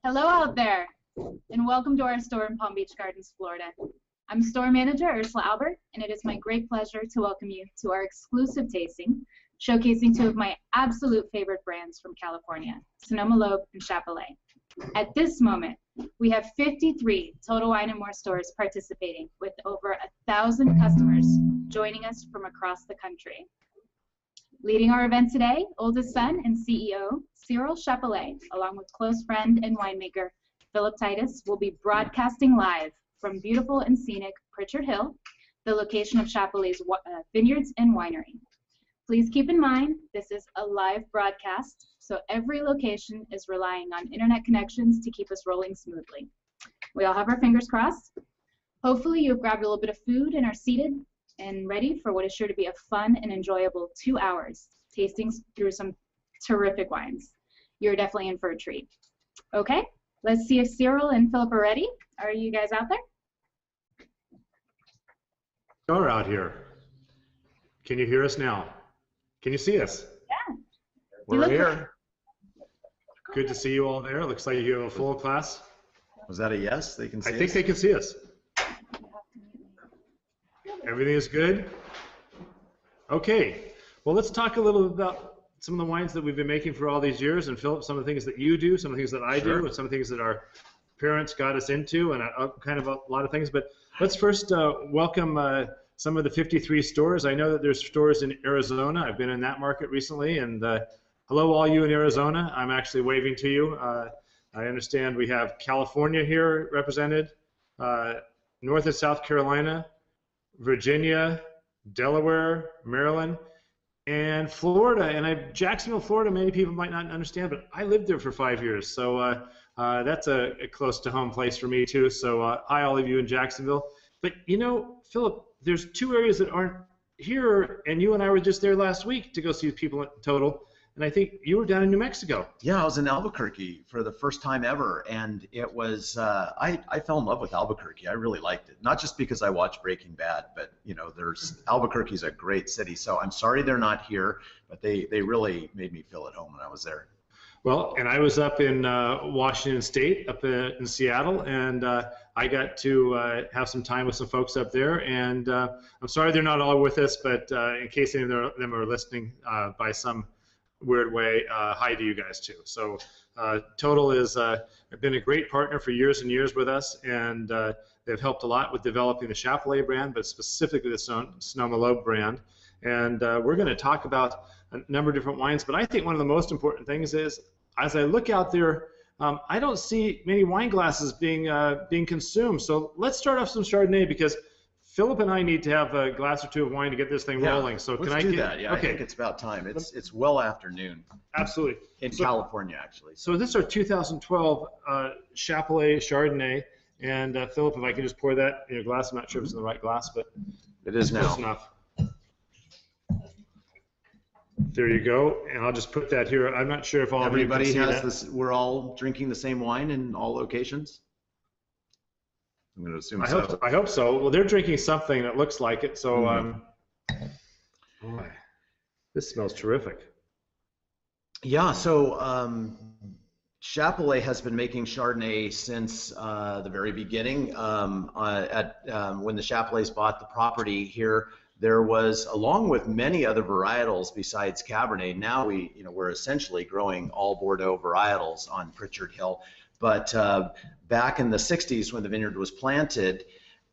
Hello out there, and welcome to our store in Palm Beach Gardens, Florida. I'm store manager Ursula Albert, and it is my great pleasure to welcome you to our exclusive tasting, showcasing two of my absolute favorite brands from California, Sonoma Lobe and Chappelet. At this moment, we have 53 Total Wine & More stores participating, with over 1,000 customers joining us from across the country. Leading our event today, oldest son and CEO, Cyril Chappellet, along with close friend and winemaker, Philip Titus, will be broadcasting live from beautiful and scenic Pritchard Hill, the location of Chappelet's vineyards and winery. Please keep in mind, this is a live broadcast, so every location is relying on internet connections to keep us rolling smoothly. We all have our fingers crossed. Hopefully you've grabbed a little bit of food and are seated and ready for what is sure to be a fun and enjoyable 2 hours, tasting through some terrific wines. You're definitely in for a treat. Okay, let's see if Cyril and Philip are ready. Are you guys out there? You're out here. Can you hear us now? Can you see us? Yeah. We're here. Good to see you all there. Looks like you have a full class. Was that a yes? They can see us? I think they can see us. Everything is good? Okay. Well, let's talk a little about some of the wines that we've been making for all these years, and Philip, some of the things that you do, some of the things that I do, and some of the things that our parents got us into, and kind of a lot of things. But let's first welcome some of the 53 stores. I know that there's stores in Arizona. I've been in that market recently, and hello all you in Arizona. I'm actually waving to you. I understand we have California here represented, North and South Carolina, Virginia, Delaware, Maryland, and Florida. And Jacksonville, Florida, many people might not understand, but I lived there for 5 years, so that's a close to home place for me too. So hi all of you in Jacksonville. But you know, Philip, there's two areas that aren't here, and you and I were just there last week to go see people in total. And I think you were down in New Mexico. Yeah, I was in Albuquerque for the first time ever, and it was I fell in love with Albuquerque. I really liked it, not just because I watched Breaking Bad, but you know, Albuquerque's a great city. So I'm sorry they're not here, but they really made me feel at home when I was there. Well, and I was up in Washington State, up in Seattle, and I got to have some time with some folks up there. And I'm sorry they're not all with us, but in case any of them are listening by some weird way, hi to you guys too. So Total has been a great partner for years and years with us, and they've helped a lot with developing the Chappelet brand, but specifically the Sonoma Lobe brand. And we're going to talk about a number of different wines, but I think one of the most important things is, as I look out there, I don't see many wine glasses being consumed. So let's start off some Chardonnay, because Philip and I need to have a glass or two of wine to get this thing rolling. So let's do that. Yeah, okay. I think it's about time. It's well after noon. Absolutely. In California, actually. So this is our 2012 Chappelet Chardonnay. And Philip, if I can just pour that in your glass. I'm not sure if it's in the right glass, but it is now. Close enough. There you go. And I'll just put that here. I'm not sure if all everybody has this. We're all drinking the same wine in all locations. I'm going to assume so. I hope so. Well, they're drinking something that looks like it. So, boy, this smells terrific. Yeah. So, Chappelet has been making Chardonnay since the very beginning. When the Chappellets bought the property here, there was, along with many other varietals besides Cabernet. Now we're essentially growing all Bordeaux varietals on Pritchard Hill. But back in the 60s, when the vineyard was planted,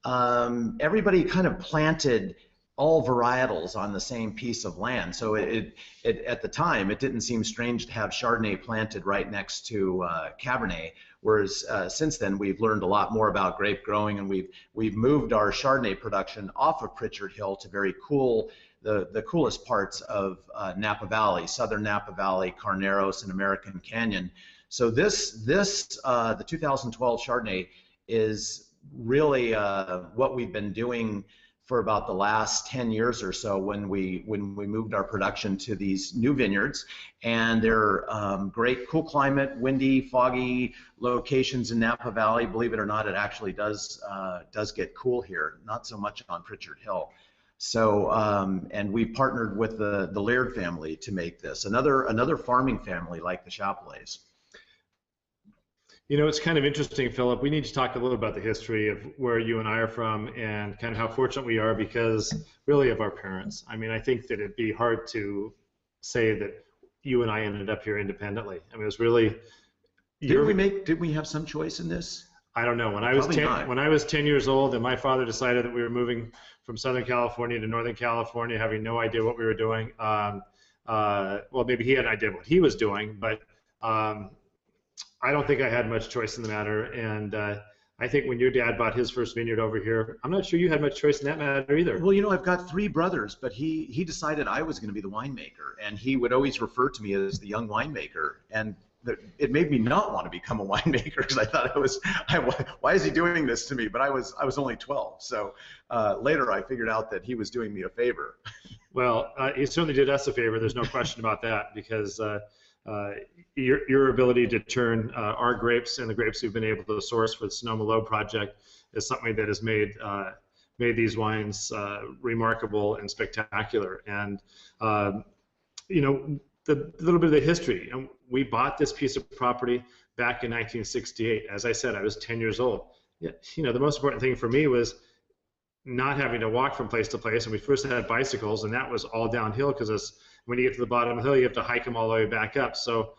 everybody kind of planted all varietals on the same piece of land. So at the time, it didn't seem strange to have Chardonnay planted right next to Cabernet. Whereas since then, we've learned a lot more about grape growing, and we've moved our Chardonnay production off of Pritchard Hill to very cool, the coolest parts of Napa Valley, southern Napa Valley, Carneros, and American Canyon. So the 2012 Chardonnay is really what we've been doing for about the last 10 years or so, when we moved our production to these new vineyards. And they're great, cool climate, windy, foggy locations in Napa Valley. Believe it or not, it actually does get cool here, not so much on Pritchard Hill. So, and we've partnered with the Laird family to make this, another farming family like the Chappellets. You know, it's kind of interesting, Philip. We need to talk a little about the history of where you and I are from and kind of how fortunate we are because really of our parents. I mean, I think that it'd be hard to say that you and I ended up here independently. I mean, it was really. Did we have some choice in this? I don't know. When I was 10 years old and my father decided that we were moving from Southern California to Northern California, having no idea what we were doing. Well, maybe he had an idea of what he was doing, but I don't think I had much choice in the matter. And I think when your dad bought his first vineyard over here, I'm not sure you had much choice in that matter either. Well, you know, I've got 3 brothers, but he decided I was going to be the winemaker, and he would always refer to me as the young winemaker. And it made me not want to become a winemaker because I thought why is he doing this to me? But I was only 12, so later I figured out that he was doing me a favor. Well, he certainly did us a favor. There's no question about that because your ability to turn our grapes and the grapes we've been able to source for the Sonoma Low project is something that has made these wines remarkable and spectacular. And you know, the little bit of the history. We bought this piece of property back in 1968. As I said, I was 10 years old. Yeah, you know, the most important thing for me was not having to walk from place to place. And we first had bicycles, and that was all downhill because when you get to the bottom of the hill, you have to hike them all the way back up. So,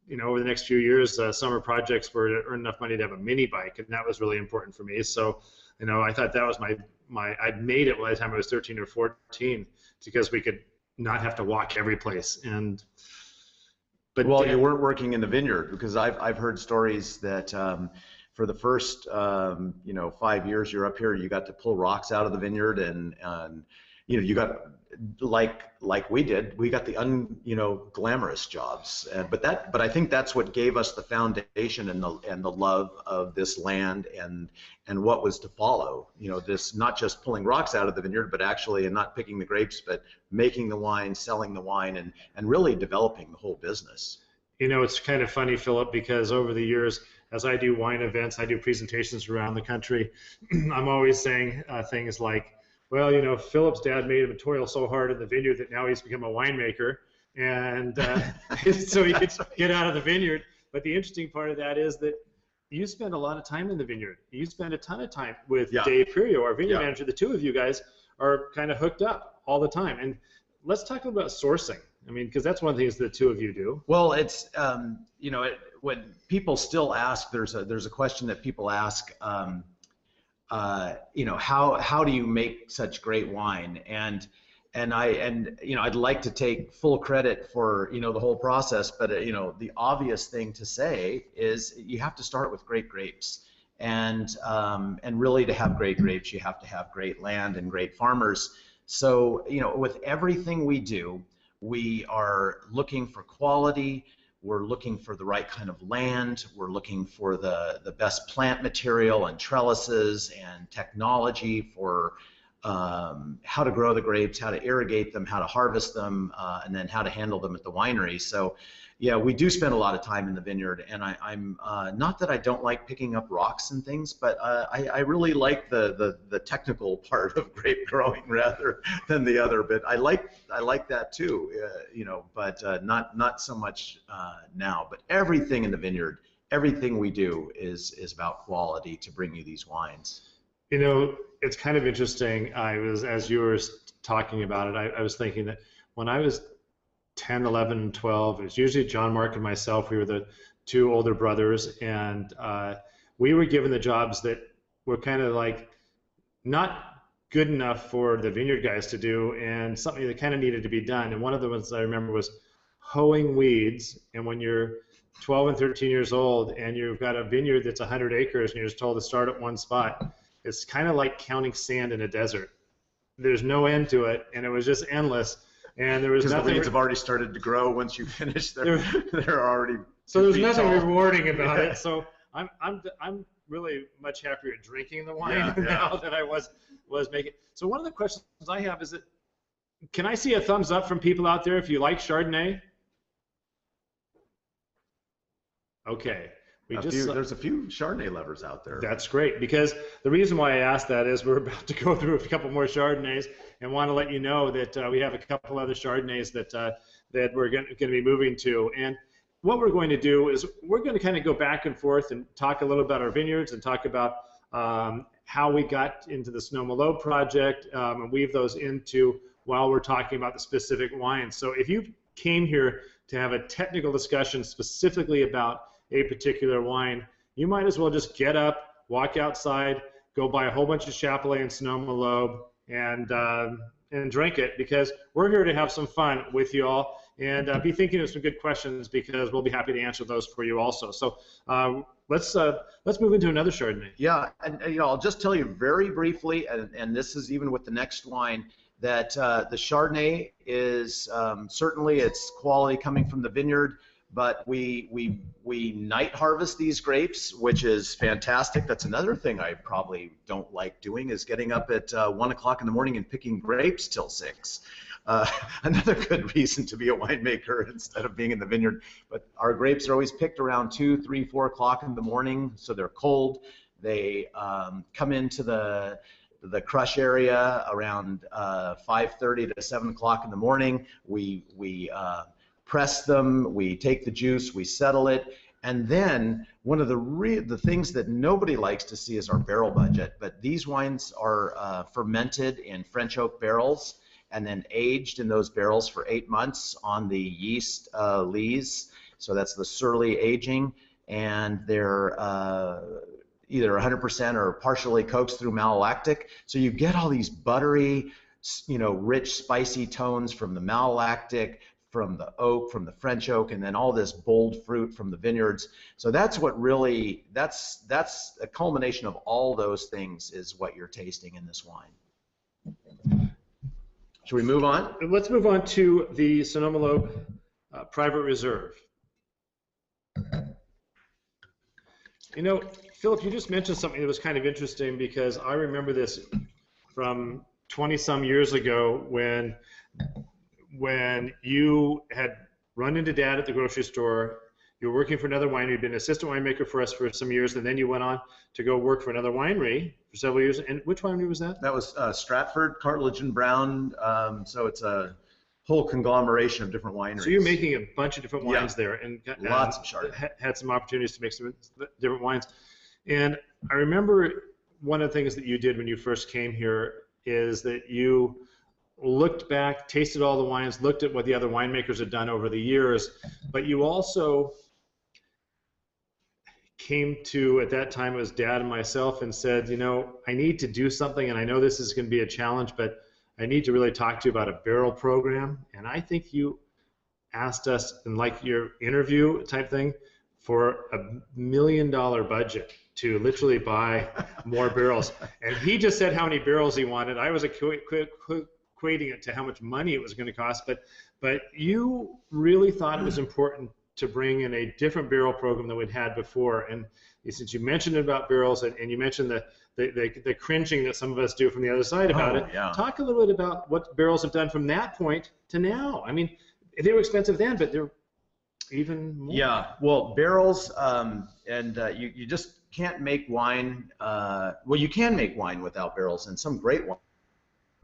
you know, over the next few years, summer projects were to earn enough money to have a mini bike, and that was really important for me. So, you know, I thought that was I'd made it by the time I was 13 or 14 because we could not have to walk every place. But you weren't working in the vineyard because I've heard stories that for the first 5 years you're up here, you got to pull rocks out of the vineyard, and you know, you got like we did. We got the glamorous jobs, but I think that's what gave us the foundation and the love of this land and what was to follow. You know, this not just pulling rocks out of the vineyard, but actually, and not picking the grapes, but making the wine, selling the wine, and really developing the whole business. You know, it's kind of funny, Philip, because over the years, as I do wine events, I do presentations around the country, I'm always saying things like, well, you know, Philip's dad made him toil so hard in the vineyard that now he's become a winemaker, and so he could get out of the vineyard. But the interesting part of that is that you spend a lot of time in the vineyard. You spend a ton of time with Dave Perio, our vineyard manager. The two of you guys are kind of hooked up all the time. And let's talk about sourcing. I mean, because that's one of the things the two of you do. Well, it's you know, when people still ask, there's a question that people ask. You know, how do you make such great wine? And you know, I'd like to take full credit for, you know, the whole process, but you know, the obvious thing to say is you have to start with great grapes, and really to have great grapes, you have to have great land and great farmers. So, you know, with everything we do, we are looking for quality. We're looking for the right kind of land. We're looking for the best plant material and trellises and technology for how to grow the grapes, how to irrigate them, how to harvest them, and then how to handle them at the winery. So, yeah, we do spend a lot of time in the vineyard, and I'm not that I don't like picking up rocks and things, but I really like the technical part of grape growing rather than the other. But I like that too, you know, but not so much now. But everything in the vineyard, everything we do is about quality to bring you these wines. You know, it's kind of interesting. As you were talking about it, I was thinking that when I was 10, 11, and 12, it was usually John, Mark, and myself. We were the two older brothers, and we were given the jobs that were kind of like not good enough for the vineyard guys to do, and something that kind of needed to be done. And one of the ones I remember was hoeing weeds. And when you're 12 and 13 years old and you've got a vineyard that's 100 acres and you're just told to start at one spot, it's kind of like counting sand in a desert. There's no end to it, and it was just endless. And there was nothing. The weeds have already started to grow once you finish. They're already. So there's nothing rewarding about it. So I'm really much happier drinking the wine now than I was making. So one of the questions I have is that, can I see a thumbs up from people out there if you like Chardonnay? Okay. There's a few Chardonnay lovers out there. That's great, because the reason why I asked that is we're about to go through a couple more Chardonnays and want to let you know that we have a couple other Chardonnays that we're going to be moving to. And what we're going to do is we're going to kind of go back and forth and talk a little about our vineyards and talk about how we got into the Sonoma Lobe project and weave those into while we're talking about the specific wines. So if you came here to have a technical discussion specifically about a particular wine, you might as well just get up, walk outside, go buy a whole bunch of Chappelet and Sonoma Lobe and drink it, because we're here to have some fun with you all and be thinking of some good questions, because we'll be happy to answer those for you also. So let's move into another Chardonnay. Yeah, and I'll just tell you very briefly, and this is even with the next wine, that the Chardonnay is certainly it's quality coming from the vineyard, but we night harvest these grapes, which is fantastic. That's another thing I probably don't like doing, is getting up at 1 o'clock in the morning and picking grapes till 6. Another good reason to be a winemaker instead of being in the vineyard. But our grapes are always picked around 2, 3, 4 o'clock in the morning, so they're cold. They come into the crush area around 5:30 to 7 o'clock in the morning. We press them, we take the juice, we settle it, and then one of the things that nobody likes to see is our barrel budget. But these wines are fermented in French oak barrels and then aged in those barrels for 8 months on the yeast lees. So that's the surly aging, and they're either 100% or partially coaxed through malolactic. So you get all these buttery, rich, spicy tones from the malolactic, from the oak, from the French oak, and then all this bold fruit from the vineyards. So that's what really, that's a culmination of all those things is what you're tasting in this wine. Should we move on? Let's move on to the Sonoma Lobe Private Reserve. Philip, you just mentioned something that was kind of interesting, because I remember this from 20-some years ago when you had run into Dad at the grocery store. You were working for another winery. You'd been an assistant winemaker for us for some years, and then you went on to go work for another winery for several years. And which winery was that? That was Stratford, Cartledge and Brown. So it's a whole conglomeration of different wineries. So you're making a bunch of different wines there, and lots of Chardonnay. Had some opportunities to make some different wines. And I remember one of the things that you did when you first came here is that you looked back, tasted all the wines, looked at what the other winemakers had done over the years, but you also came to, at that time it was Dad and myself, and said, I need to do something, and I know this is going to be a challenge, but I need to really talk to you about a barrel program. And I think you asked us in like your interview type thing for $1 million budget to literally buy more barrels. And he just said how many barrels he wanted. I was equating it to how much money it was going to cost, but you really thought it was important to bring in a different barrel program than we'd had before. And since you mentioned about barrels, and you mentioned the cringing that some of us do from the other side about it, yeah. Talk a little bit about what barrels have done from that point to now. I mean, they were expensive then, but they're even more. Yeah, well, barrels, you just can't make wine. Well, you can make wine without barrels, and some great wine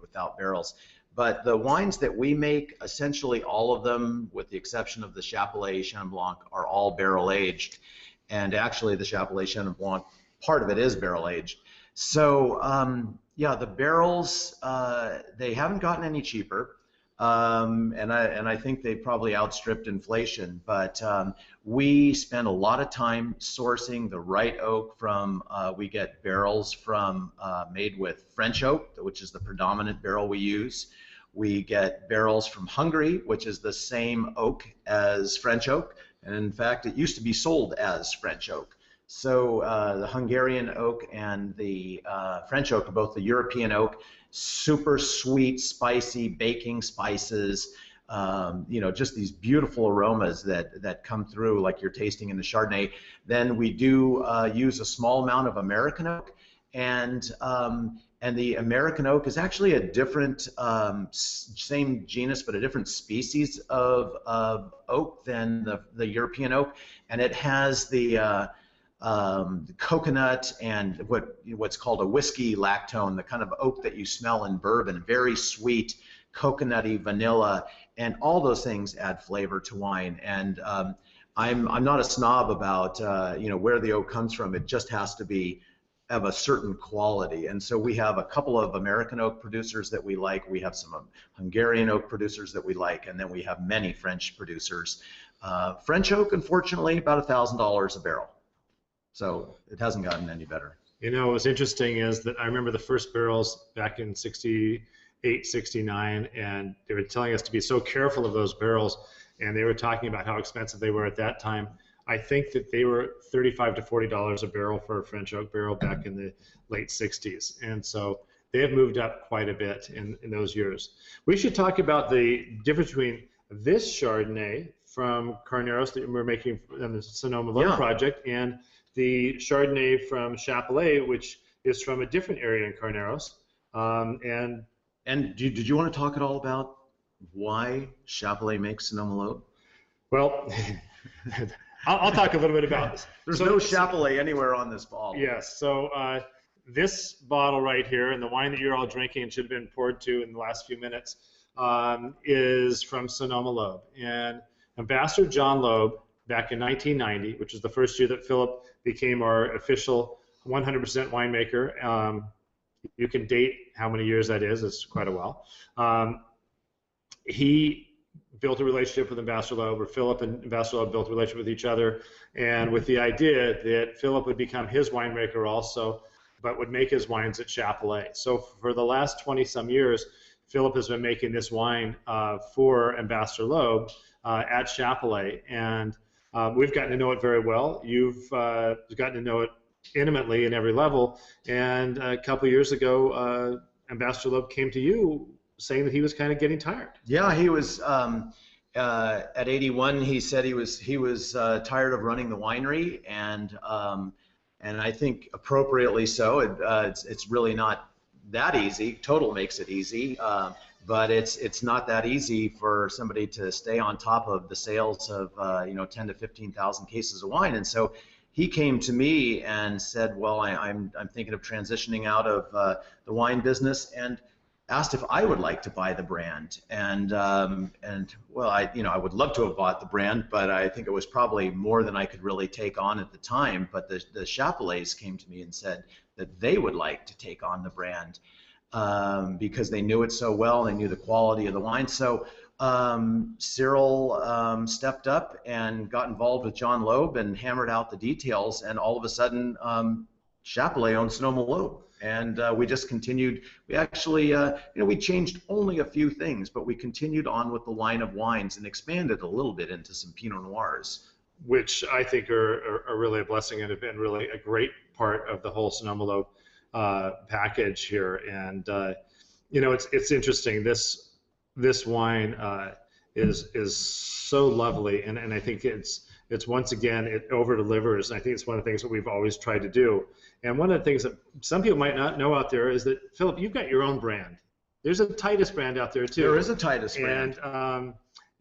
without barrels. But the wines that we make, essentially all of them, with the exception of the Chappelet Chenin Blanc, are all barrel aged. And actually, the Chappelet Chenin Blanc, part of it is barrel aged. So, yeah, the barrels, they haven't gotten any cheaper. And I think they probably outstripped inflation. But we spend a lot of time sourcing the right oak from, we get barrels from made with French oak, which is the predominant barrel we use. We get barrels from Hungary, which is the same oak as French oak. And in fact, it used to be sold as French oak. So the Hungarian oak and the French oak are both the European oak, super sweet, spicy baking spices, just these beautiful aromas that come through like you're tasting in the Chardonnay. Then we do use a small amount of American oak, and the American oak is actually a different, same genus, but a different species of oak than the European oak, and it has the coconut and what's called a whiskey lactone, the kind of oak that you smell in bourbon, very sweet, coconutty, vanilla, and all those things add flavor to wine. And I'm not a snob about where the oak comes from. It just has to be of a certain quality. And so we have a couple of American oak producers that we like. We have some Hungarian oak producers that we like, and then we have many French producers. French oak, unfortunately, about $1,000 a barrel. So it hasn't gotten any better. You know, what's interesting is that I remember the first barrels back in 68, 69, and they were telling us to be so careful of those barrels, and they were talking about how expensive they were at that time. I think that they were $35 to $40 a barrel for a French oak barrel back in the late 60s, and so they have moved up quite a bit in those years. We should talk about the difference between this Chardonnay from Carneros that we're making in the Sonoma Low project and the Chardonnay from Chappelet, which is from a different area in Carneros. And did you want to talk at all about why Chappelet makes Sonoma Low? Well, I'll talk a little bit about this. There's no Chappelet anywhere on this bottle. Yes, so this bottle right here, and the wine that you're all drinking and should have been poured to in the last few minutes, is from Sonoma Loeb. And Ambassador John Loeb, back in 1990, which was the first year that Philip became our official 100% winemaker. You can date how many years that is. It's quite a while. He built a relationship with Ambassador Loeb, or Philip and Ambassador Loeb built a relationship with each other, and with the idea that Philip would become his winemaker also, but would make his wines at Chappelet. So for the last 20-some years, Philip has been making this wine for Ambassador Loeb at Chappelet, and we've gotten to know it very well. You've gotten to know it intimately in every level, and a couple of years ago, Ambassador Loeb came to you saying that he was kind of getting tired. Yeah, he was at 81. He said he was tired of running the winery, and I think appropriately so. It's really not that easy. Total makes it easy, but it's not that easy for somebody to stay on top of the sales of 10 to 15,000 cases of wine. And so he came to me and said, well, I'm thinking of transitioning out of the wine business, and asked if I would like to buy the brand. And well, I would love to have bought the brand, but I think it was probably more than I could really take on at the time. But the Chappellets came to me and said that they would like to take on the brand because they knew it so well, they knew the quality of the wine. So Cyril stepped up and got involved with John Loeb and hammered out the details, and all of a sudden Chappelet owned Sonoma Loeb. And we just continued. We actually, we changed only a few things, but we continued on with the line of wines and expanded a little bit into some Pinot Noirs, which I think are really a blessing and have been really a great part of the whole Sonoma Loeb package here. And it's interesting. This wine is so lovely, and I think it's once again, it over delivers. I think it's one of the things that we've always tried to do. And one of the things that some people might not know out there is that, Philip, you've got your own brand. There's a Titus brand out there too. There is a Titus brand.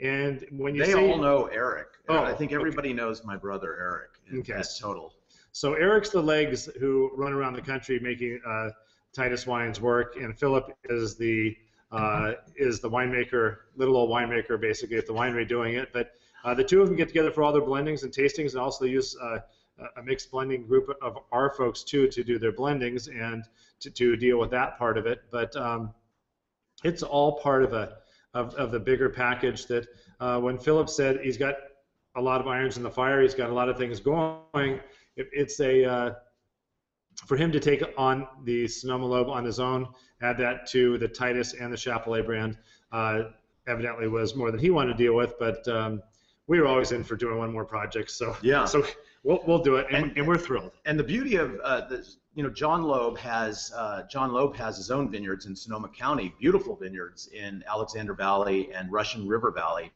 And when you they all know Eric. I think everybody okay. knows my brother Eric. That's total. So Eric's the legs who run around the country making Titus wines work, and Philip is the winemaker, little old winemaker basically at the winery doing it. But the two of them get together for all their blendings and tastings, and also they use a mixed blending group of our folks too to do their blendings and to deal with that part of it. But it's all part of the bigger package that when Philip said he's got a lot of irons in the fire, he's got a lot of things going, it's for him to take on the Sonoma Loeb on his own, add that to the Titus and the Chappelet brand, evidently was more than he wanted to deal with, but we were always in for doing one more project, so yeah. So we'll do it, and we're thrilled. And the beauty of John Loeb has his own vineyards in Sonoma County, beautiful vineyards in Alexander Valley and Russian River Valley.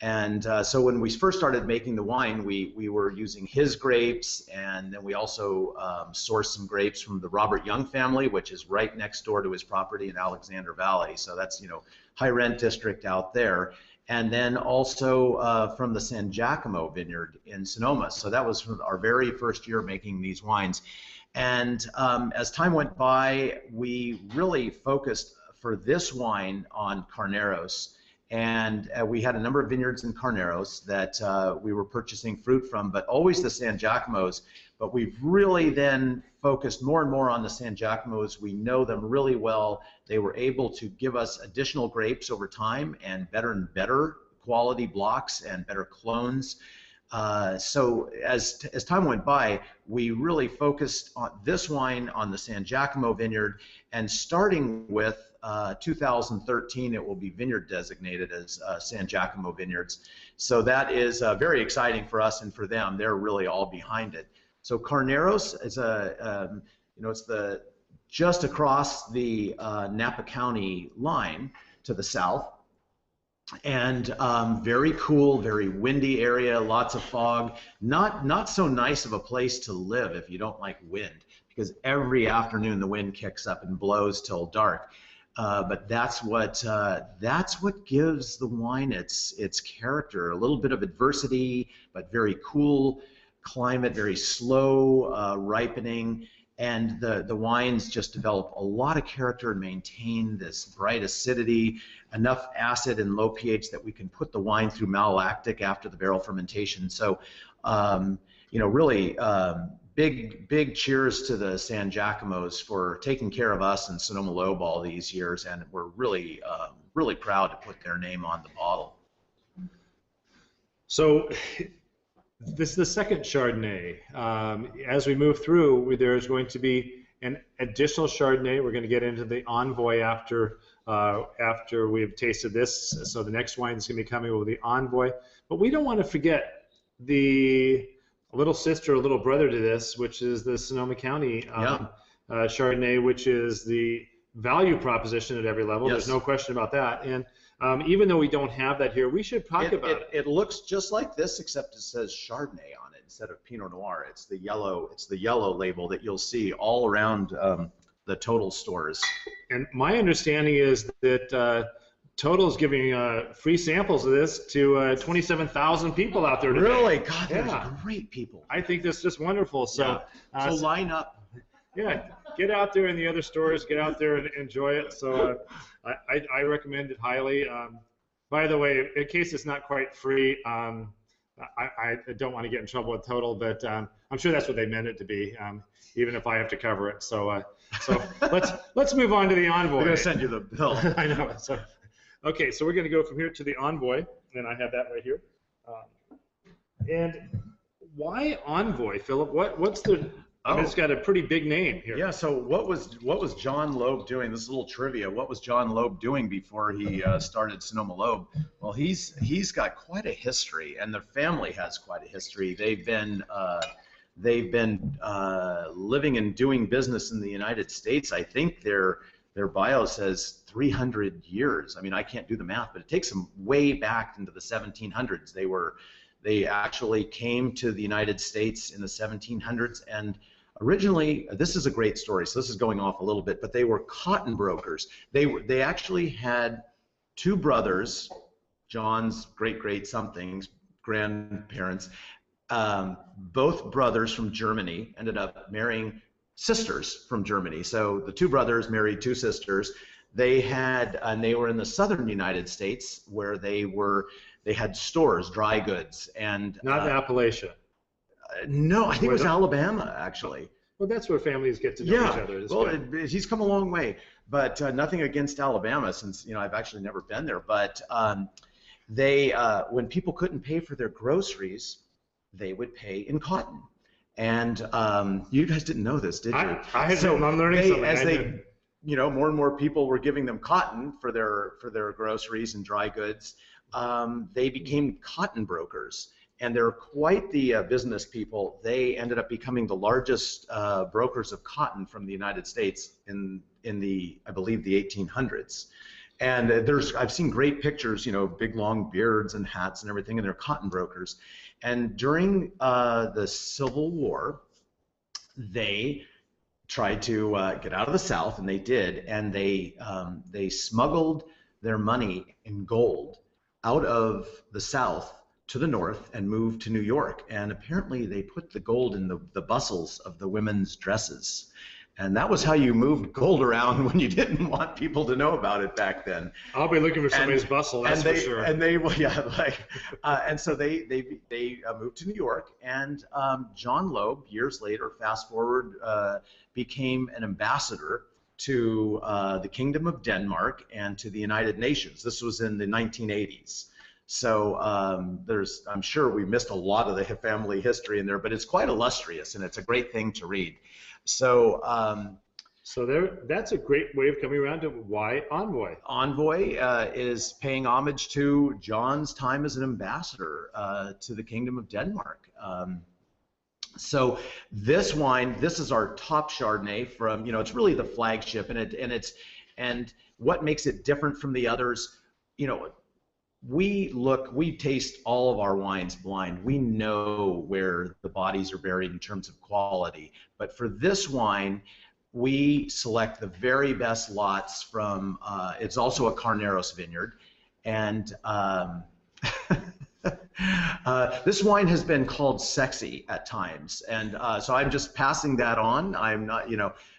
And so when we first started making the wine, we were using his grapes, and then we also sourced some grapes from the Robert Young family, which is right next door to his property in Alexander Valley. So that's high rent district out there. And then also from the San Giacomo vineyard in Sonoma. So that was our very first year making these wines. And as time went by, we really focused for this wine on Carneros. And we had a number of vineyards in Carneros that we were purchasing fruit from, but always the San Giacomos. But we've really then focused more and more on the San Giacomos. We know them really well. They were able to give us additional grapes over time and better quality blocks and better clones. So as time went by, we really focused on this wine on the San Giacomo vineyard, and starting with 2013, it will be vineyard designated as San Giacomo Vineyards. So that is very exciting for us and for them. They're really all behind it. So Carneros is it's just across the Napa County line to the south. And very cool, very windy area, lots of fog. Not so nice of a place to live if you don't like wind, because every afternoon the wind kicks up and blows till dark. But that's what gives the wine its character. A little bit of adversity, but very cool climate, very slow ripening. And the wines just develop a lot of character and maintain this bright acidity, enough acid and low pH that we can put the wine through malolactic after the barrel fermentation. So, really big cheers to the San Giacomos for taking care of us in Sonoma Loeb all these years, and we're really proud to put their name on the bottle. So, this is the second Chardonnay. As we move through, there's going to be an additional Chardonnay. We're going to get into the Envoy after we've tasted this. So the next wine is going to be coming with the Envoy. But we don't want to forget the little sister or little brother to this, which is the Sonoma County Chardonnay, which is the value proposition at every level. Yes. There's no question about that. And even though we don't have that here, we should talk about it. It looks just like this, except it says Chardonnay on it instead of Pinot Noir. It's the yellow label that you'll see all around the Total stores. And my understanding is that Total is giving free samples of this to 27,000 people out there today. Really? God, they're great people. I think that's just wonderful. So, so line up. Yeah, get out there in the other stores, get out there and enjoy it. So I recommend it highly. By the way, in case it's not quite free, I don't want to get in trouble with Total, but I'm sure that's what they meant it to be, even if I have to cover it. So let's move on to the Envoy. We're going to send you the bill. I know. So, okay, so we're going to go from here to the Envoy, and I have that right here. And why Envoy, Philip? What's the... I mean, it's got a pretty big name here. Yeah. So what was John Loeb doing? This is a little trivia. What was John Loeb doing before he started Sonoma Loeb? Well, he's got quite a history, and the family has quite a history. They've been living and doing business in the United States. I think their bio says 300 years. I mean, I can't do the math, but it takes them way back into the 1700s. They actually came to the United States in the 1700s, and originally, this is a great story, so this is going off a little bit, but they were cotton brokers. They actually had two brothers, John's great somethings, grandparents, both brothers from Germany ended up marrying sisters from Germany. So the two brothers married two sisters. They were in the southern United States where they had stores, dry goods, and not Appalachia. No, I think it was Alabama, actually. Well, that's where families get to know each other. Well, he's come a long way, but nothing against Alabama, since I've actually never been there. But when people couldn't pay for their groceries, they would pay in cotton. And you guys didn't know this, did you? I'm learning something. As more and more people were giving them cotton for their groceries and dry goods, they became cotton brokers. And they're quite the business people. They ended up becoming the largest brokers of cotton from the United States in the, I believe, the 1800s. And I've seen great pictures, big long beards and hats and everything, and they're cotton brokers. And during the Civil War, they tried to get out of the South, and they did, and they smuggled their money in gold out of the South to the north and moved to New York, and apparently they put the gold in the bustles of the women's dresses. And that was how you moved gold around when you didn't want people to know about it back then. I'll be looking for somebody's bustle, that's for sure. And they, well, yeah, like, and so they moved to New York, and John Loeb, years later, fast forward, became an ambassador to the Kingdom of Denmark and to the United Nations. This was in the 1980s. So I'm sure we missed a lot of the family history in there, but it's quite illustrious, and it's a great thing to read. So, that's a great way of coming around to why Envoy. Envoy is paying homage to John's time as an ambassador to the Kingdom of Denmark. So this wine, this is our top Chardonnay from, it's really the flagship, and what makes it different from the others, we taste all of our wines blind. We know where the bodies are buried in terms of quality. But for this wine, we select the very best lots from, it's also a Carneros vineyard. And this wine has been called sexy at times. And so I'm just passing that on. I'm not,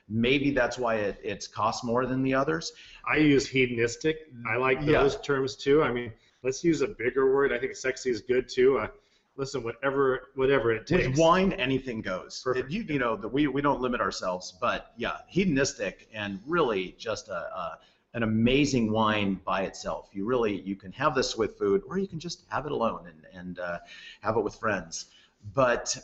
maybe that's why it's cost more than the others. I use hedonistic. I like those terms too. I mean, let's use a bigger word. I think sexy is good too. Listen, whatever it takes. With wine, anything goes. We don't limit ourselves, but yeah, hedonistic and really just an amazing wine by itself. You can have this with food, or you can just have it alone and have it with friends. But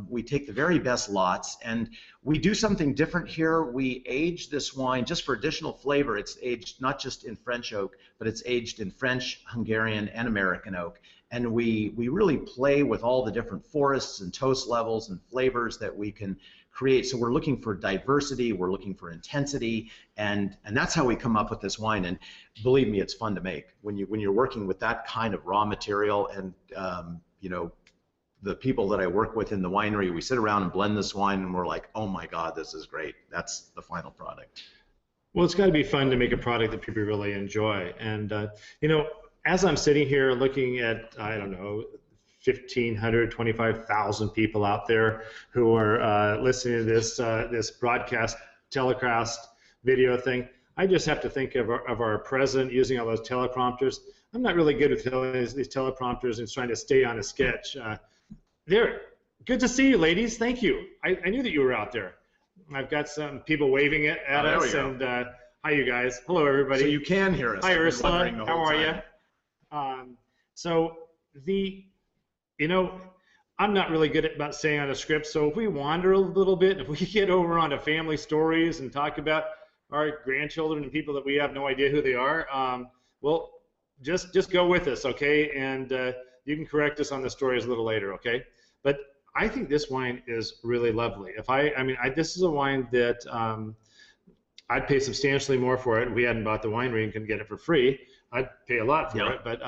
we take the very best lots, and we do something different here. We age this wine just for additional flavor. It's aged not just in French oak, but it's aged in French, Hungarian, and American oak. And we really play with all the different forests and toast levels and flavors that we can create. So we're looking for diversity, we're looking for intensity, and that's how we come up with this wine. And believe me, it's fun to make when you're working with that kind of raw material. And the people that I work with in the winery, we sit around and blend this wine, and we're like, oh my God, this is great. That's the final product. Well, it's got to be fun to make a product that people really enjoy. And as I'm sitting here looking at, 1,500, 25,000 people out there who are listening to this broadcast, telecast video thing, I just have to think of our president using all those teleprompters. I'm not really good with these teleprompters and trying to stay on a sketch. There, good to see you, ladies. Thank you. I knew that you were out there. I've got some people waving at us, and hi, you guys. Hello, everybody. So you can hear us. Hi, Ursula. How are you? I'm not really good about staying on a script, so if we wander a little bit, if we get over onto family stories and talk about our grandchildren and people that we have no idea who they are, well, just go with us, okay? And you can correct us on the stories a little later, okay? But I think this wine is really lovely. This is a wine that I'd pay substantially more for it if we hadn't bought the winery and could get it for free. I'd pay a lot for it, but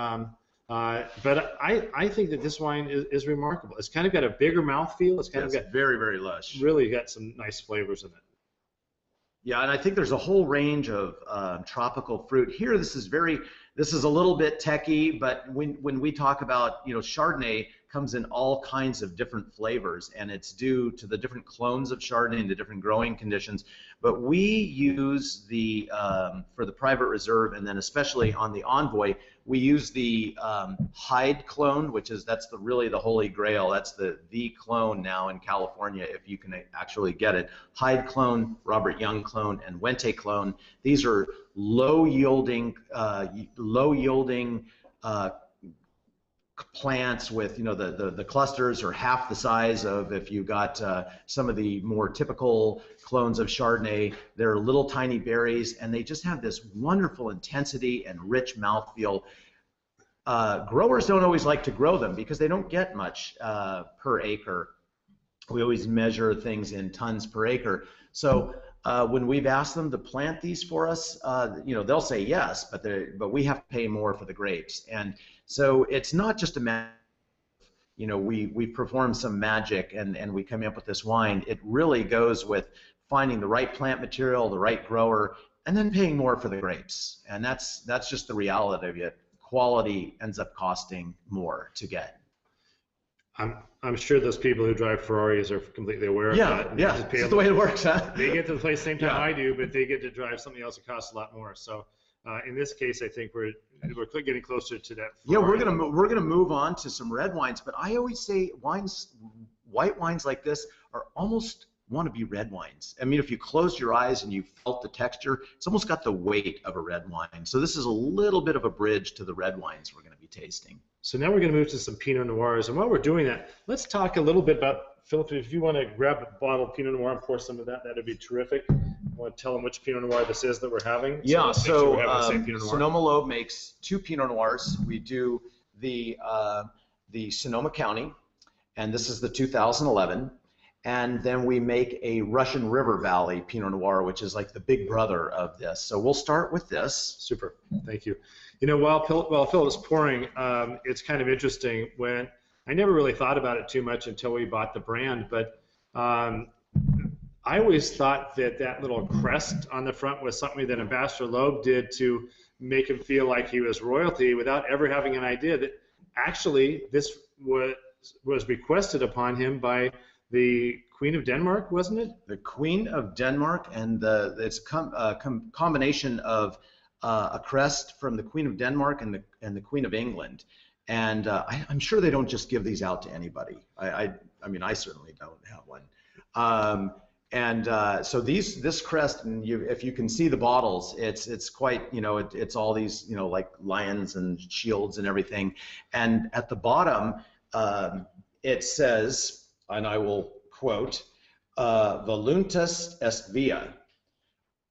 I think that this wine is remarkable. It's kind of got a bigger mouthfeel. It's got very, very lush. Really got some nice flavors in it. Yeah, and I think there's a whole range of tropical fruit here. This is a little bit techy, but when we talk about, Chardonnay comes in all kinds of different flavors, and it's due to the different clones of Chardonnay and the different growing conditions. But we use for the private reserve, and then especially on the Envoy, we use the Hyde clone, that's really the holy grail. That's the clone now in California, if you can actually get it. Hyde clone, Robert Young clone, and Wente clone. These are low yielding plants with, the clusters are half the size of if you got some of the more typical clones of Chardonnay. They're little tiny berries, and they just have this wonderful intensity and rich mouthfeel. Growers don't always like to grow them because they don't get much per acre. We always measure things in tons per acre. So when we've asked them to plant these for us, they'll say yes, but we have to pay more for the grapes. And so it's not just a matter of, we perform some magic and we come up with this wine. It really goes with finding the right plant material, the right grower, and then paying more for the grapes. And that's just the reality of it. Quality ends up costing more to get. I'm I'm sure those people who drive Ferraris are completely aware of that. And Yeah, that's the way it works, huh? They get to the place same time I do, but they get to drive something else that costs a lot more. So in this case, I think we're getting closer to that. Yeah, we're gonna move on to some red wines, but I always say white wines like this are almost want to be red wines. I mean, if you closed your eyes and you felt the texture, it's almost got the weight of a red wine. So this is a little bit of a bridge to the red wines we're going to be tasting. So now we're going to move to some Pinot Noirs. And while we're doing that, let's talk a little bit about, Philip, if you want to grab a bottle of Pinot Noir and pour some of that, that'd be terrific. I want to tell them which Pinot Noir this is that we're having. Yeah, so Sonoma Loeb makes 2 Pinot Noirs. We do the Sonoma County, and this is the 2011. And then we make a Russian River Valley Pinot Noir, which is like the big brother of this. So we'll start with this. Super, thank you. You know, while Phil is pouring, it's kind of interesting. When I never really thought about it too much until we bought the brand, but I always thought that little crest on the front was something that Ambassador Loeb did to make him feel like he was royalty, without ever having an idea that actually this was requested upon him by the Queen of Denmark, wasn't it? The Queen of Denmark, and it's a combination of a crest from the Queen of Denmark and the Queen of England. And I'm sure they don't just give these out to anybody. I mean, I certainly don't have one. So this crest, and if you can see the bottles, it's quite, you know, it's all these, you know, like lions and shields and everything. And at the bottom, it says, and I will quote, Voluntas est via,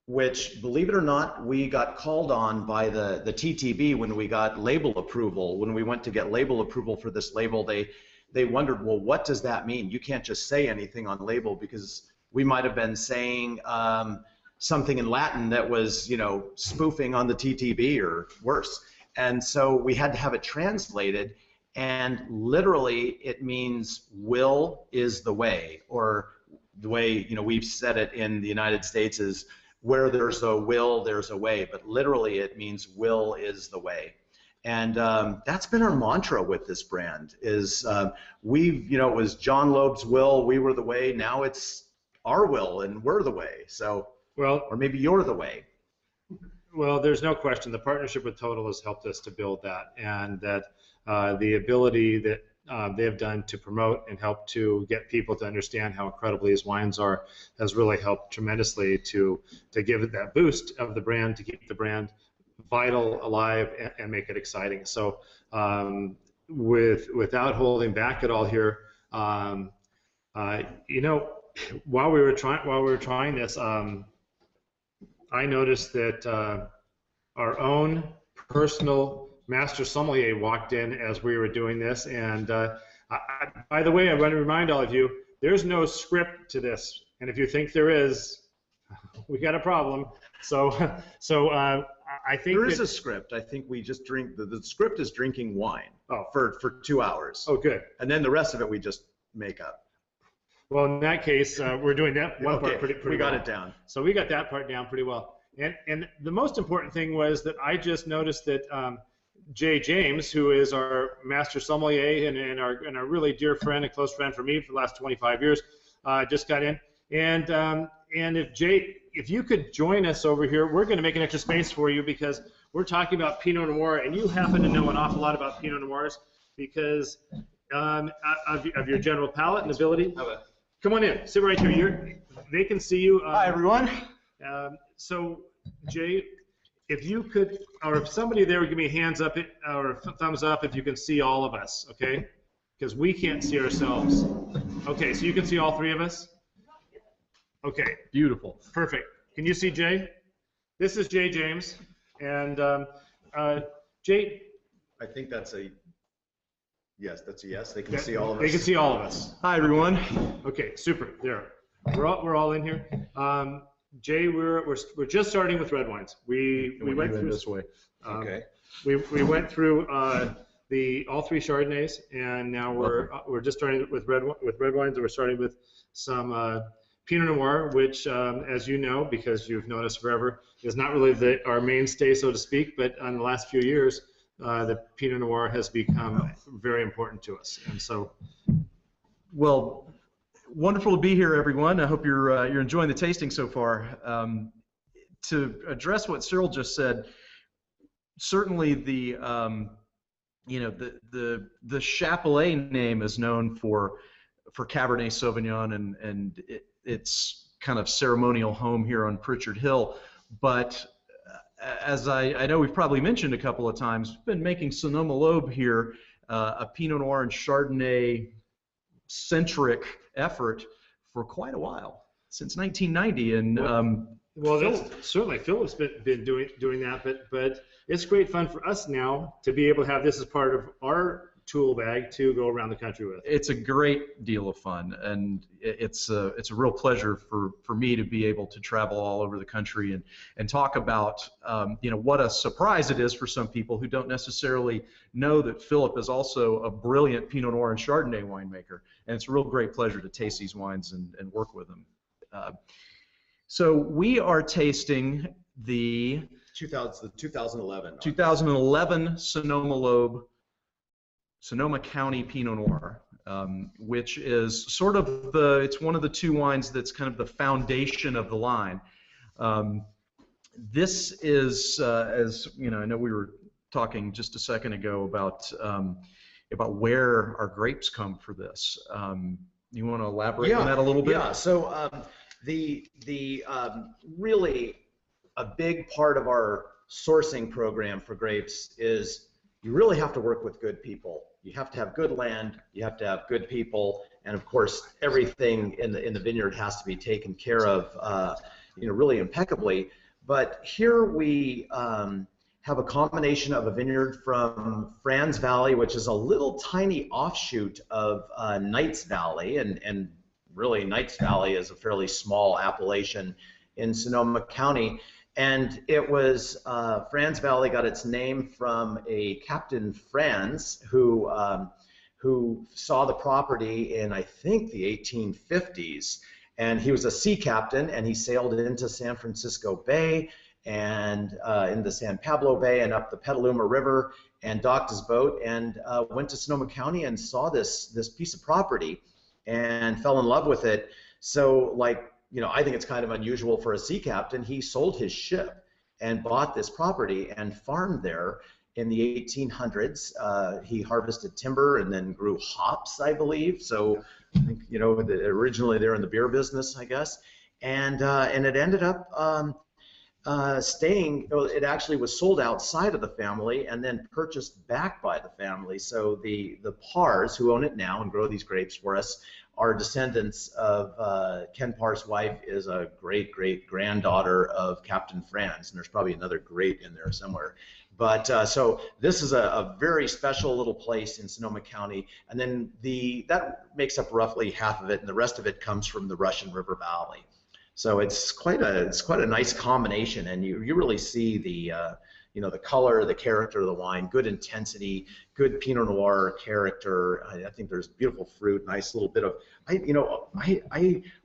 which, believe it or not, we got called on by the TTB when we got label approval. When we went to get label approval for this label, they wondered, well, what does that mean? You can't just say anything on label, because we might have been saying something in Latin that was, you know, spoofing on the TTB or worse. And so we had to have it translated. And literally, it means will is the way, or the way, you know, we've said it in the United States is where there's a will, there's a way. But literally, it means will is the way. And that's been our mantra with this brand is you know, it was John Loeb's will, we were the way. Now it's our will and we're the way. So, well, or maybe you're the way. Well, there's no question. The partnership with Total has helped us to build that, and that the ability that they have done to promote and help to get people to understand how incredible these wines are has really helped tremendously to give it that boost of the brand, to keep the brand vital, alive, and make it exciting. So without holding back at all here, you know, while we were trying this, I noticed that our own personal master sommelier walked in as we were doing this, and by the way, I want to remind all of you, there's no script to this, and if you think there is, we got a problem. So I think there is a script. I think we just drink. The script is drinking wine. Oh, for 2 hours. Oh, good. And then the rest of it we just make up. Well, in that case, we're doing that one part pretty we got well. it down. So we got that part down pretty well. And the most important thing was that I just noticed that Jay James, who is our master sommelier and our really dear friend and close friend for me for the last 25 years, just got in. And if you could join us over here, we're going to make an extra space for you, because we're talking about Pinot Noir, and you happen to know an awful lot about Pinot Noirs because of your general palate and ability. Come on in, sit right here. They can see you. Hi, everyone. So, Jay, if you could, or if somebody there would give me a hands up or a thumbs up if you can see all of us, okay? Because we can't see ourselves. Okay, so you can see all three of us? Okay. Beautiful. Perfect. Can you see Jay? This is Jay James. And Jay? I think that's a yes. That's a yes. They can see all of us. They can see all of us. Hi, everyone. Okay, super. There. We're all in here. Jay, we're just starting with red wines. We went through this way. Okay. We went through all three Chardonnays, and now we're just starting with red wines, and we're starting with some Pinot Noir, which, as you know, because you've known us forever, is not really our mainstay, so to speak. But in the last few years, the Pinot Noir has become very important to us, and so. Well, wonderful to be here, everyone. I hope you're enjoying the tasting so far. To address what Cyril just said, certainly the the Chappelet name is known for Cabernet Sauvignon and its kind of ceremonial home here on Pritchard Hill. But as I know we've probably mentioned a couple of times, we've been making Sonoma Lobe here, a Pinot Noir and Chardonnay centric effort for quite a while, since 1990. And well, that's certainly Philip's been doing that, but it's great fun for us now to be able to have this as part of our tool bag to go around the country with. It's a great deal of fun, and it's a real pleasure for me to be able to travel all over the country and talk about what a surprise it is for some people who don't necessarily know that Philip is also a brilliant Pinot Noir and Chardonnay winemaker, and it's a real great pleasure to taste these wines and work with them. So we are tasting the 2011 Sonoma Lobe Sonoma County Pinot Noir, which is sort of it's one of the two wines that's kind of the foundation of the line. This is, as you know, I know we were talking just a second ago about where our grapes come for this. You want to elaborate on that a little bit? Yeah. So really a big part of our sourcing program for grapes is you really have to work with good people. You have to have good land, you have to have good people, and of course everything in the vineyard has to be taken care of really impeccably. But here we have a combination of a vineyard from Franz Valley, which is a little tiny offshoot of Knights Valley, and really Knights Valley is a fairly small appellation in Sonoma County. And it was, Franz Valley got its name from a Captain Franz who saw the property in, I think, the 1850s. And he was a sea captain, and he sailed into San Francisco Bay and into San Pablo Bay and up the Petaluma River and docked his boat and went to Sonoma County and saw this piece of property and fell in love with it. So, I think it's kind of unusual for a sea captain. He sold his ship and bought this property and farmed there in the 1800s. He harvested timber and then grew hops, I believe. So I think, originally they're in the beer business, I guess. And it ended up staying. It actually was sold outside of the family and then purchased back by the family. So the Parrs, who own it now and grow these grapes for us, are descendants of Ken Parr's wife is a great-great-granddaughter of Captain Franz, and there's probably another great in there somewhere. But so this is a very special little place in Sonoma County, and then that makes up roughly half of it, and the rest of it comes from the Russian River Valley. So it's quite a nice combination, and you really see the the color, the character of the wine, good intensity, good Pinot Noir character. I think there's beautiful fruit, nice little bit of,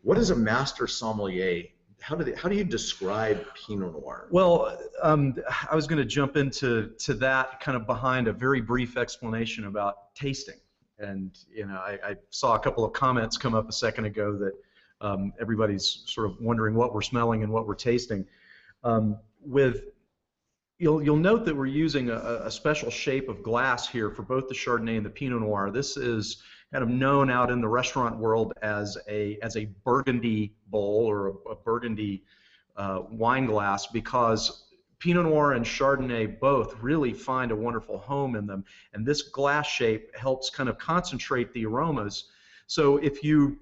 what is a master sommelier? How do you describe Pinot Noir? Well, I was going to jump into that kind of behind a very brief explanation about tasting. And, I saw a couple of comments come up a second ago that everybody's sort of wondering what we're smelling and what we're tasting. You'll note that we're using a special shape of glass here for both the Chardonnay and the Pinot Noir. This is kind of known out in the restaurant world as a Burgundy bowl or a Burgundy wine glass, because Pinot Noir and Chardonnay both really find a wonderful home in them, and this glass shape helps kind of concentrate the aromas. So if you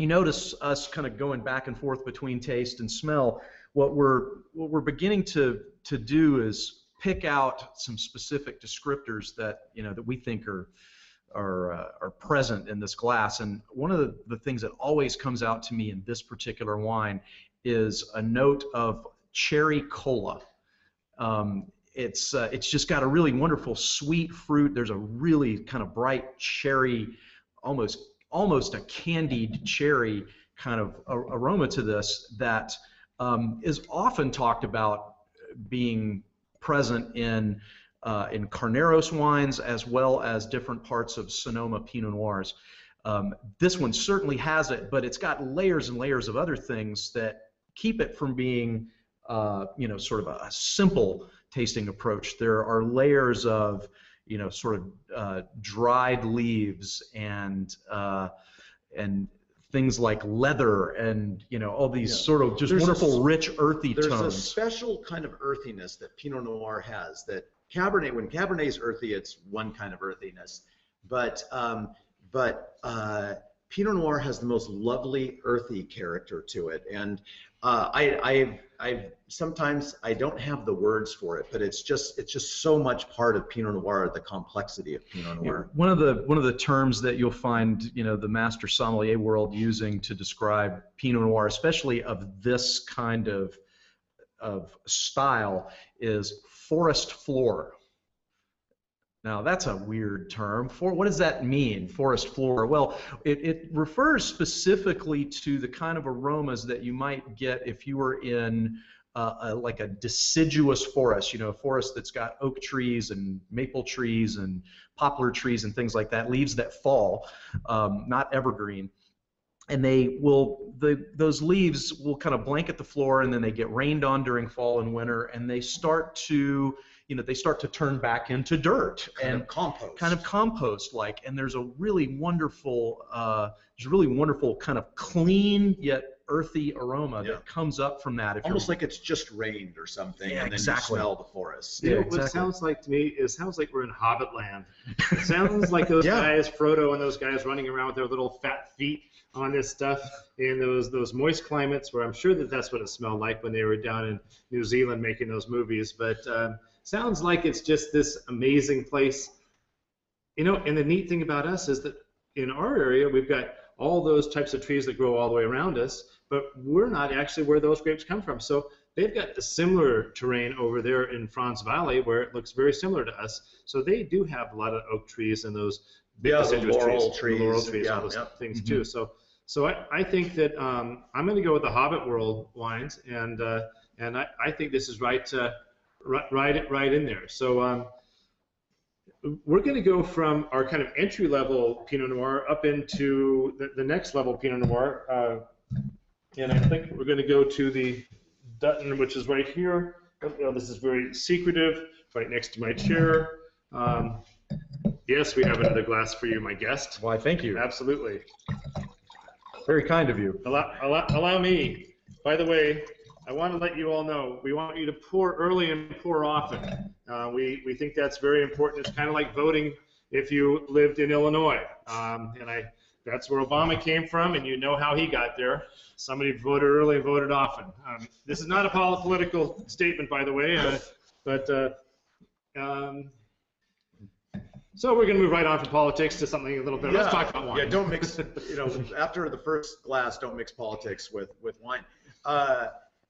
notice us kind of going back and forth between taste and smell, what we're beginning to do is pick out some specific descriptors that that we think are present in this glass. And one of the things that always comes out to me in this particular wine is a note of cherry cola. It's just got a really wonderful sweet fruit. There's a really kind of bright cherry, almost a candied cherry kind of aroma to this that is often talked about being present in Carneros wines as well as different parts of Sonoma Pinot Noirs. This one certainly has it, but it's got layers and layers of other things that keep it from being, sort of a simple tasting approach. There are layers of, sort of dried leaves and things like leather and all these sort of just wonderful, rich, earthy tones. There's a special kind of earthiness that Pinot Noir has that Cabernet, when Cabernet is earthy, it's one kind of earthiness, but Pinot Noir has the most lovely earthy character to it, and I sometimes I don't have the words for it, but it's just so much part of Pinot Noir, the complexity of Pinot Noir. One of the terms that you'll find the master sommelier world using to describe Pinot Noir, especially of this kind of style, is forest floor. Now that's a weird term. What does that mean, forest floor? Well, it refers specifically to the kind of aromas that you might get if you were in like a deciduous forest, a forest that's got oak trees and maple trees and poplar trees and things like that, leaves that fall, not evergreen. And those leaves will kind of blanket the floor, and then they get rained on during fall and winter, and they start to turn back into dirt and kind of compost-like. And there's a really wonderful, kind of clean yet earthy aroma that comes up from that. Almost like it's just rained or something, and then you smell the forest. Yeah, exactly. What it sounds like to me is like we're in Hobbit land. It sounds like those guys, Frodo and those guys running around with their little fat feet on this stuff in those moist climates, where I'm sure that's what it smelled like when they were down in New Zealand making those movies. But sounds like it's just this amazing place. And the neat thing about us is that in our area we've got all those types of trees that grow all the way around us, but we're not actually where those grapes come from. So they've got a similar terrain over there in Franz Valley where it looks very similar to us. So they do have a lot of oak trees and those big deciduous trees, laurel trees, all those things too. So I think that I'm going to go with the Hobbit World wines, and I think this is right in there. So we're going to go from our kind of entry-level Pinot Noir up into the next level Pinot Noir, and I think we're going to go to the Dutton, which is right here. This is very secretive, right next to my chair. Yes, we have another glass for you, my guest. Why, thank you. Absolutely. Very kind of you. Allow me. By the way, I want to let you all know, we want you to pour early and pour often. We think that's very important. It's kind of like voting if you lived in Illinois. That's where Obama came from, and you know how he got there. Somebody voted early and voted often. This is not a political statement, by the way, so we're going to move right on from politics to something a little bit. Let's talk about wine. Yeah, don't mix. After the first glass, don't mix politics with wine.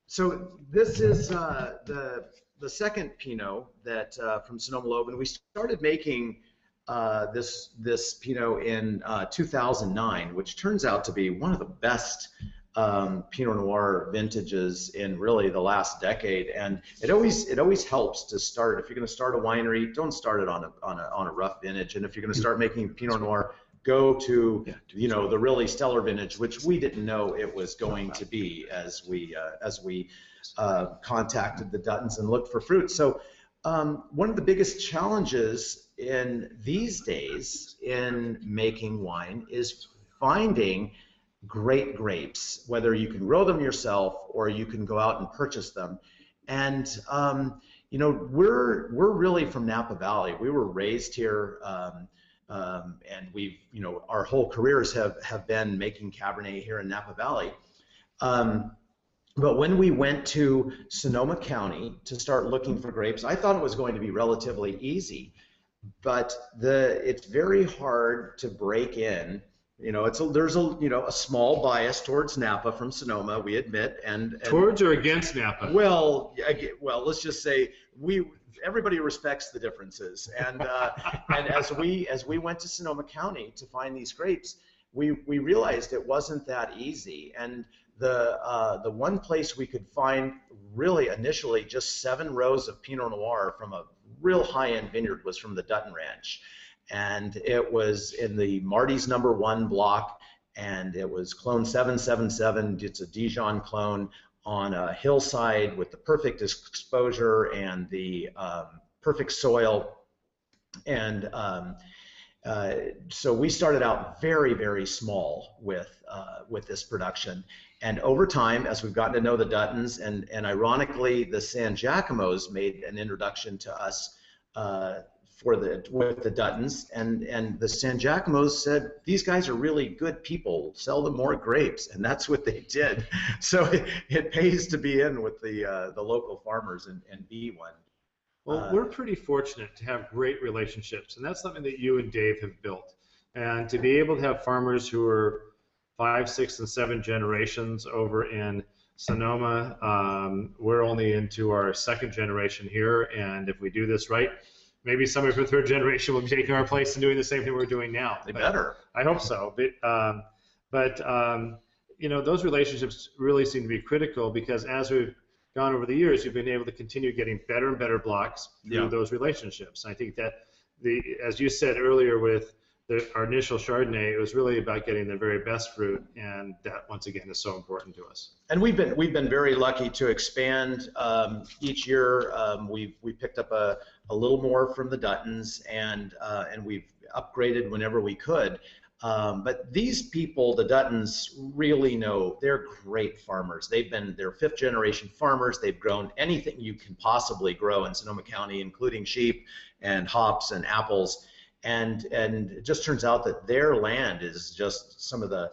So this is the second Pinot that from Sonoma-Loeb, and we started making this Pinot in 2009, which turns out to be one of the best Pinot Noir vintages in really the last decade. And it always helps to start, if you're going to start a winery, don't start it on a rough vintage. And if you're going to start making Pinot Noir, go to the really stellar vintage, which we didn't know it was going to be as we contacted the Duttons and looked for fruit. So one of the biggest challenges in these days in making wine is finding great grapes, whether you can grow them yourself or you can go out and purchase them. And we're really from Napa Valley. We were raised here, and we've our whole careers have been making Cabernet here in Napa Valley. But when we went to Sonoma County to start looking for grapes, I thought it was going to be relatively easy, but it's very hard to break in. There's a small bias towards Napa from Sonoma, we admit, and towards or against Napa. Well, let's just say everybody respects the differences, and as we went to Sonoma County to find these grapes, we realized it wasn't that easy, and the one place we could find really initially just 7 rows of Pinot Noir from a real high-end vineyard was from the Dutton Ranch. and it was in the Marty's #1 block, and it was clone 777. It's a Dijon clone on a hillside with the perfect exposure and the perfect soil. And so we started out very, very small with this production. And over time, as we've gotten to know the Duttons, and ironically, the San Giacomos made an introduction to us with the Duttons, and the San Giacomos said, these guys are really good people, sell them more grapes, and that's what they did. So it pays to be in with the local farmers and be one. Well, we're pretty fortunate to have great relationships, and that's something that you and Dave have built. And to be able to have farmers who are 5, 6, and 7 generations over in Sonoma, we're only into our 2nd generation here, and if we do this right, maybe somebody from 3rd generation will be taking our place and doing the same thing we're doing now. They better. I hope so. But you know, those relationships really seem to be critical, because as we've gone over the years, you've been able to continue getting better and better blocks through those relationships. I think that as you said earlier with our initial Chardonnay, it was really about getting the very best fruit, and that once again is so important to us. And we've been very lucky to expand each year. We picked up a little more from the Duttons, and we've upgraded whenever we could. But these people, the Duttons, really know. They're great farmers. They're 5th generation farmers. They've grown anything you can possibly grow in Sonoma County, including sheep and hops and apples. And it just turns out that their land is just some of the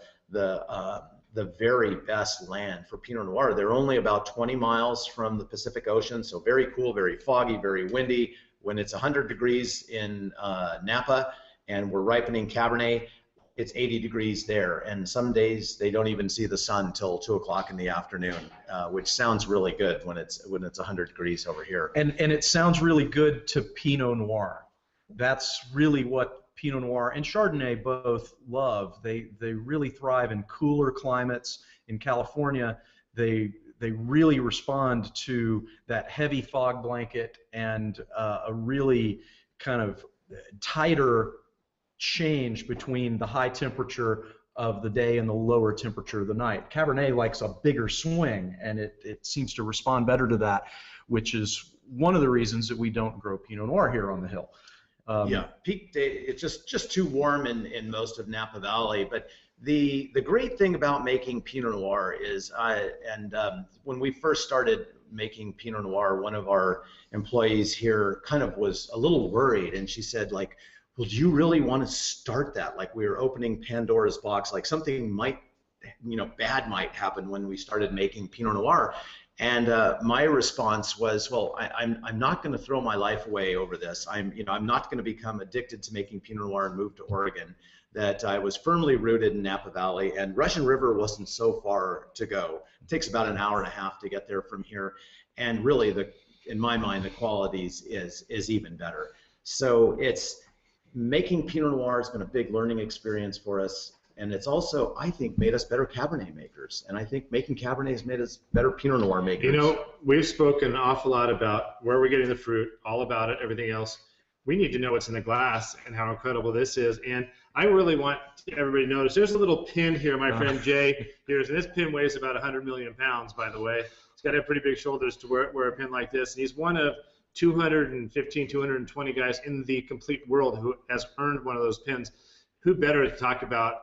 very best land for Pinot Noir. They're only about 20 miles from the Pacific Ocean, so very cool, very foggy, very windy. When it's 100 degrees in Napa and we're ripening Cabernet, it's 80 degrees there, and some days they don't even see the sun till 2 o'clock in the afternoon, which sounds really good when it's 100 degrees over here. And it sounds really good to Pinot Noir. That's really what Pinot Noir and Chardonnay both love. They really thrive in cooler climates. In California, they really respond to that heavy fog blanket and a really kind of tighter change between the high temperature of the day and the lower temperature of the night. Cabernet likes a bigger swing, and it seems to respond better to that, which is one of the reasons that we don't grow Pinot Noir here on the hill. Yeah, peak day, it's just too warm in most of Napa Valley. But the great thing about making Pinot Noir is, when we first started making Pinot Noir, one of our employees here kind of was a little worried, and she said, like, well, do you really want to start that? Like, we were opening Pandora's box, like something might, bad might happen when we started making Pinot Noir. And my response was, well, I'm not going to throw my life away over this. I'm not going to become addicted to making Pinot Noir and move to Oregon. That I was firmly rooted in Napa Valley, and Russian River wasn't so far to go. It takes about an hour and a half to get there from here, and really, in my mind, the quality is even better. So making Pinot Noir has been a big learning experience for us. And it's also, I think, made us better Cabernet makers. And I think making Cabernet has made us better Pinot Noir makers. You know, we've spoken an awful lot about where we're getting the fruit, all about it, everything else. We need to know what's in the glass and how incredible this is. And I really want everybody to notice, there's a little pin here, my friend Jay. And this pin weighs about 100 million pounds, by the way. He's got to have pretty big shoulders to wear a pin like this. And he's one of 215, 220 guys in the complete world who has earned one of those pins. Who better to talk about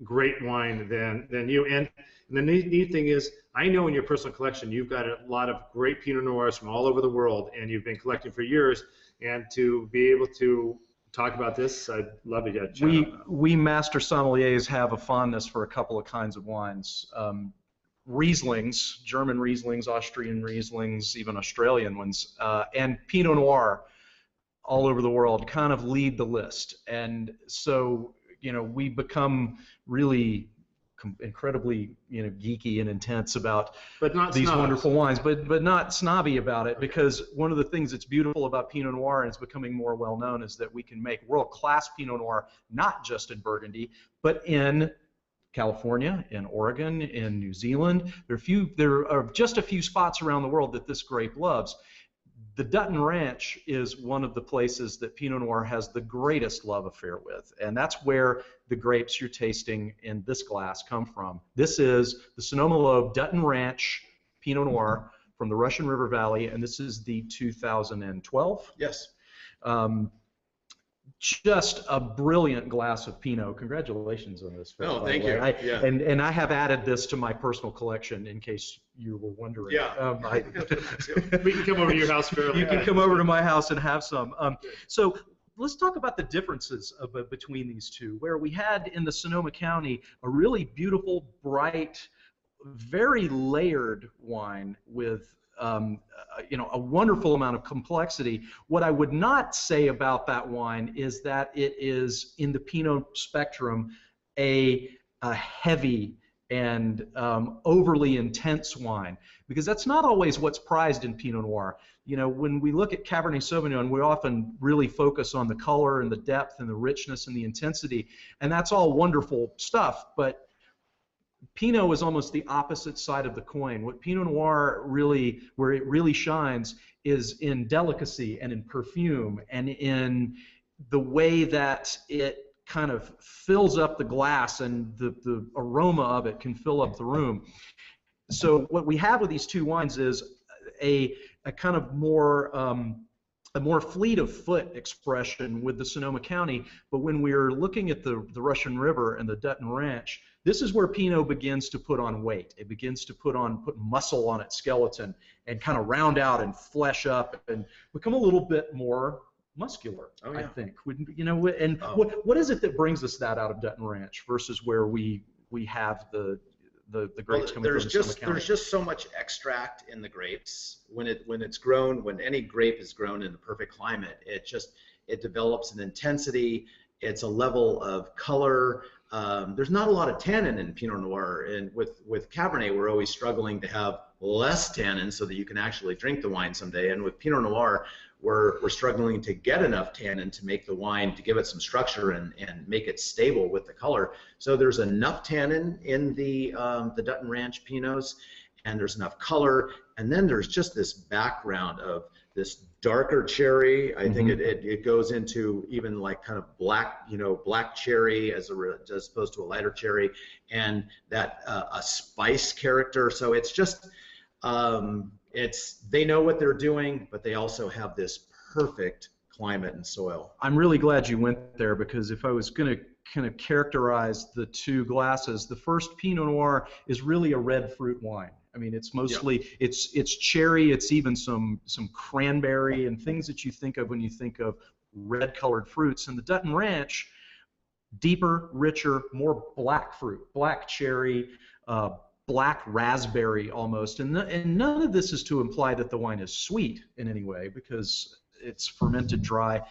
great wine than you? And the neat thing is, I know in your personal collection you've got a lot of great Pinot Noirs from all over the world, and you've been collecting for years. And to be able to talk about this, I'd love to get a chat. We master sommeliers have a fondness for a couple of kinds of wines. Rieslings, German Rieslings, Austrian Rieslings, even Australian ones, and Pinot Noir all over the world kind of lead the list. And so, we become really incredibly, geeky and intense about these snobs. Wonderful wines, but not snobby about it, because one of the things that's beautiful about Pinot Noir, and it's becoming more well known, is that we can make world-class Pinot Noir not just in Burgundy, but in California, in Oregon, in New Zealand. There are just a few spots around the world that this grape loves. The Dutton Ranch is one of the places that Pinot Noir has the greatest love affair with, and that's where the grapes you're tasting in this glass come from. This is the Sonoma Loeb Dutton Ranch Pinot Noir from the Russian River Valley, and this is the 2012. Yes. Just a brilliant glass of Pinot. Congratulations on this. Oh, thank you. Yeah. And I have added this to my personal collection in case you were wondering. Yeah. We can come over to your house fairly. You can come over to my house and have some. So let's talk about the differences between these two, where we had in the Sonoma County a really beautiful, bright, very layered wine with a wonderful amount of complexity. What I would not say about that wine is that it is, in the Pinot spectrum, a heavy and overly intense wine, because that's not always what's prized in Pinot Noir. You know, when we look at Cabernet Sauvignon, we often really focus on the color and the depth and the richness and the intensity, and that's all wonderful stuff, but Pinot is almost the opposite side of the coin. What Pinot Noir really, where it really shines, is in delicacy and in perfume and in the way that it kind of fills up the glass, and the aroma of it can fill up the room. So what we have with these two wines is a kind of more a more fleet of foot expression with the Sonoma County, but when we're looking at the Russian River and the Dutton Ranch, this is where Pinot begins to put on weight. It begins to put muscle on its skeleton and kind of round out and flesh up and become a little bit more muscular, I think. You know, and what is it that brings us that out of Dutton Ranch versus where we have the grapes coming from Sonoma County? There's just so much extract in the grapes. When it's grown, when any grape is grown in the perfect climate, it develops an intensity. It's a level of color. There's not a lot of tannin in Pinot Noir, and with Cabernet, we're always struggling to have less tannin so that you can actually drink the wine someday. And with Pinot Noir, we're struggling to get enough tannin to make the wine, to give it some structure and make it stable with the color. So there's enough tannin in the Dutton Ranch Pinots, and there's enough color, and then there's just this background of this darker cherry. I think it goes into even like kind of black, black cherry as opposed to a lighter cherry, and that a spice character. So it's just they know what they're doing, but they also have this perfect climate and soil. I'm really glad you went there, because if I was going to kind of characterize the two glasses, the first Pinot Noir is really a red fruit wine. I mean, it's mostly it's cherry. It's even some cranberry and things that you think of when you think of red-colored fruits. And the Dutton Ranch, deeper, richer, more black fruit, black cherry, black raspberry almost. And none of this is to imply that the wine is sweet in any way, because it's fermented dry.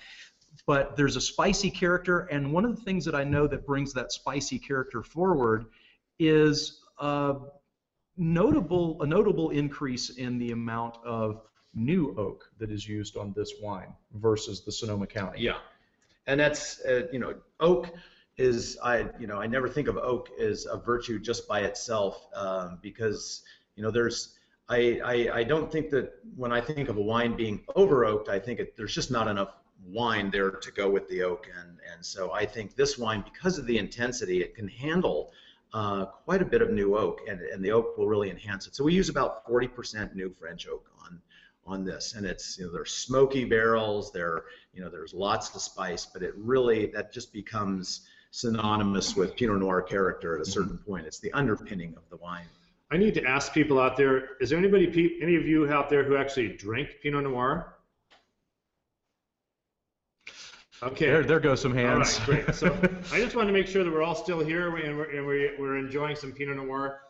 But there's a spicy character, and one of the things that I know that brings that spicy character forward is a notable increase in the amount of new oak that is used on this wine versus the Sonoma County. Yeah, and that's oak is I never think of oak as a virtue just by itself, because I don't think that when I think of a wine being over oaked, I think there's just not enough wine there to go with the oak, and so I think this wine, because of the intensity, it can handle quite a bit of new oak, and the oak will really enhance it. So we use about 40% new French oak on this, and it's there's smoky barrels, there's lots of spice, but that just becomes synonymous with Pinot Noir character at a certain point. It's the underpinning of the wine. I need to ask people out there: is there any of you out there who actually drink Pinot Noir? Okay. There go some hands. All right, great. So I just wanted to make sure that we're all still here and we're enjoying some Pinot Noir.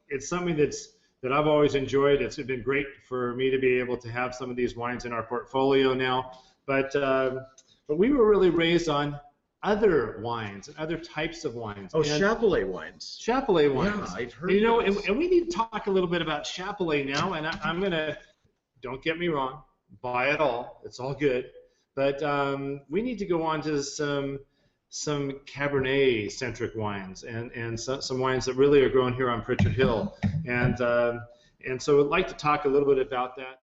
It's something that I've always enjoyed. It's been great for me to be able to have some of these wines in our portfolio now. But we were really raised on other wines and other types of wines. Oh, Chappelet wines. Chappelet wines. Yeah, I've heard. And we need to talk a little bit about Chappelet now. And I'm gonna, don't get me wrong, buy it all. It's all good. But we need to go on to some Cabernet-centric wines and some wines that really are grown here on Pritchard Hill. And so I'd like to talk a little bit about that.